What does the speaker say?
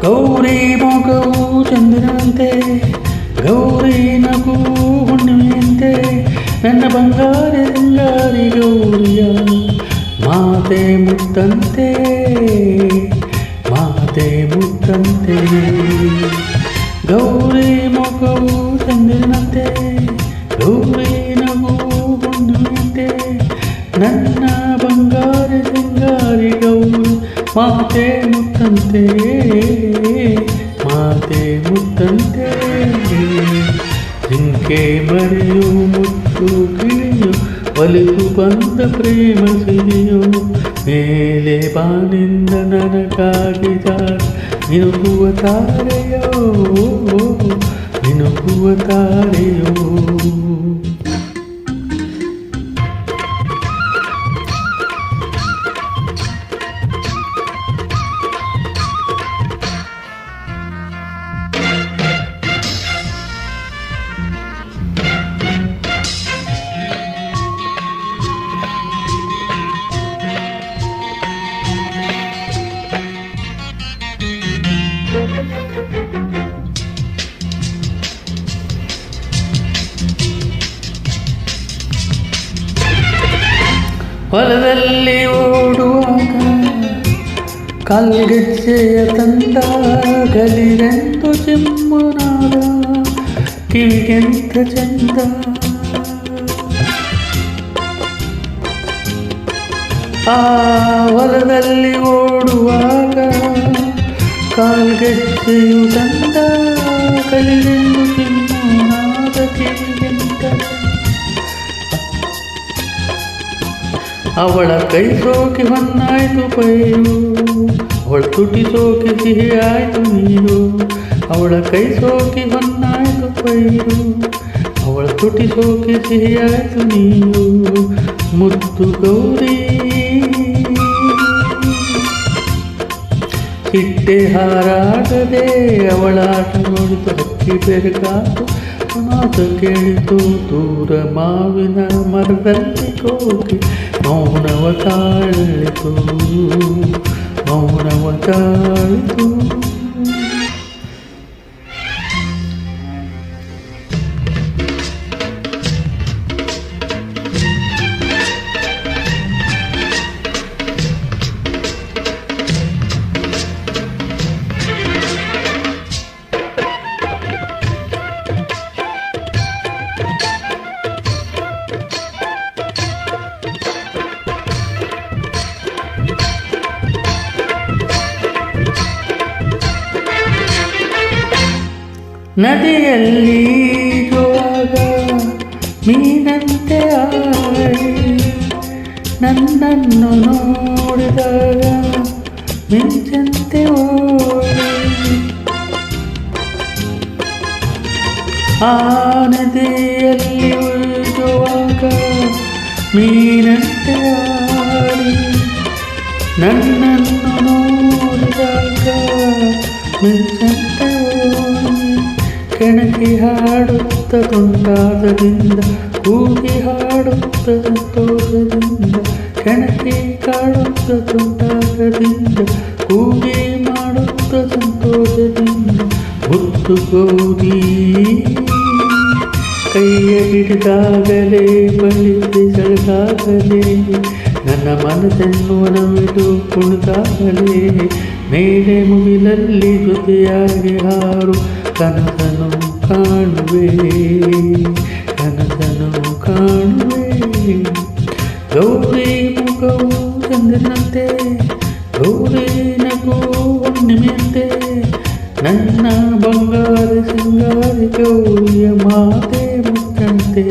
ಗೌರಿ ಮೊಗವು ಚಂದ್ರನಂತೆ, ಗೌರಿ ನಗು ಹುಣ್ಣಿಮೆಯಂತೆ, ನನ್ನ ಬಂಗಾರಿ ಸಿಂಗಾರಿ ಗೌರಿಯ ಮಾತೆ ಮುತ್ತಂತೆ, ಮಾತೆ ಮುತ್ತಂತೆ. ಗೌರಿ ಮೊಗವು ಚಂದ್ರನಂತೆ, ಗೌರಿ ನಗು ಹುಣ್ಣಿಮೆಯಂತೆ, ನನ್ನ ಬಂಗಾರಿ ಸಿಂಗಾರಿ ಗೌರಿ ಮಾತೆ ಮುತ್ತಂತೆ, ಮಾತೆ ಮುತ್ತಂತೆ. ಜಿಂಕೆ ಮರಿಯು ಮುತ್ತು ಗಿಳಿಯು ಒಲಿದು ಬಂದ ಪ್ರೇಮ ಸಿರಿಯು, ಮೇಲೆ ಬಾನಿಂದ ನನಗಾಗಿ ಮಿನುಗುವ ತಾರೆಯೋ, ಮಿನುಗುವ ತಾರೆಯೋ. ಹೊಲದಲ್ಲಿ ಓಡುವಾಗ ಕಾಲ್ಗೆಜ್ಜೆಯ ತಂದ, ಗಲಿರೆಂದು ಚಿಮ್ಮುನಾದ ಕಿವಿಗೆಂತ ಚಂದ. ಆ ಹೊಲದಲ್ಲಿ ಓಡುವಾಗ ಕಾಲ್ಗೆಜ್ಜೆಯು ತಂದ, ಗಲಿರೆಂದು ಚಿಮ್ಮುನಾದ ಕಿವಿಗೆಂತ. ಅವಳ ಕೈ ಸೋಕಿ ಹೊನ್ನಾಯ್ತು ಪೈರು, ಅವಳ ತುಟಿ ಸೋಕಿ ಸಿಹಿ ಆಯ್ತು ನೀರು. ಅವಳ ಕೈ ಸೋಕಿ ಹೊನ್ನಾಯ್ತು ಪೈರು, ಅವಳ ತುಟಿ ಸೋಕಿ ಸಿಹಿ ಆಯ್ತು ನೀರು. ಮುದ್ದು ಗೌರಿ ಚಿಟ್ಟೆ ಹಾರಾಡದೆ, ಅವಳ ಆಟ ನೋಡಿತು ಹಕ್ಕಿ ಬೆರಗಾತು, ಮಾತು ಕೇಳಿತು ದೂರ ಮಾವಿನ ಮರದಲ್ಲಿ ಕೋಗಿ ಮೌನವ ತಾಳಿತು, ಮೌನವ ತಾಳಿತು. ನದಿಯಲ್ಲಿ ಈಜುವಾಗ ಮೀನಂತೆ ಆಡಿ, ನನ್ನನ್ನು ನೋಡಿದಾಗ ಮಿಂಚಂತೆ ಓಡಿ. ಆ ನದಿಯಲ್ಲಿ ಈಜುವಾಗ ಮೀನಂತೆ ಆಡಿ, ನನ್ನನ್ನು ನೋಡಿದಾಗ ಮಿಂಚಂತೆ ಓಡಿ. ಕೆಣಕಿ ಹಾಡುತ್ತ ತುಂಟಾದದಿಂದ, ಕೂಗಿ ಹಾಡುತ್ತ ಸಂತೋಷದಿಂದ, ಕೆಣಕಿ ಕಾಡುತ್ತ ತುಂಟಾದದಿಂದ, ಕೂಗಿ ಮಾಡುತ್ತ ಸಂತೋಷದಿಂದ. ಮುತ್ತು ಗೋಧಿ ಕೈಯ ಹಿಡಿದಾಗಲೇ ಬಳಿಸಿ ಸೆಳೆದಾಗಲೇ, ನನ್ನ ಮನಸ್ಸೆನ್ನುವನವಿದು ಕುಣಿದಾಗಲೇ, ಮೇಲೆ ಮುಗಿಲಲ್ಲಿ ಜೊತೆಯಾಗಿ ಹಾರು ಕನಸನು ಕಾಣುವೆ, ಕನಸನು ಕಾಣುವೆ. ಗೌರಿ ಮುಖವು ಚಂದ್ರನಂತೆ, ಗೌರಿ ನಗು ಹುಣ್ಣಿಮೆಯಂತೆ, ನನ್ನ ಬಂಗಾರಿ ಸಿಂಗಾರಿ ಗೌರಿಯ ಮಾತೆ ಮುತ್ತಂತೆ.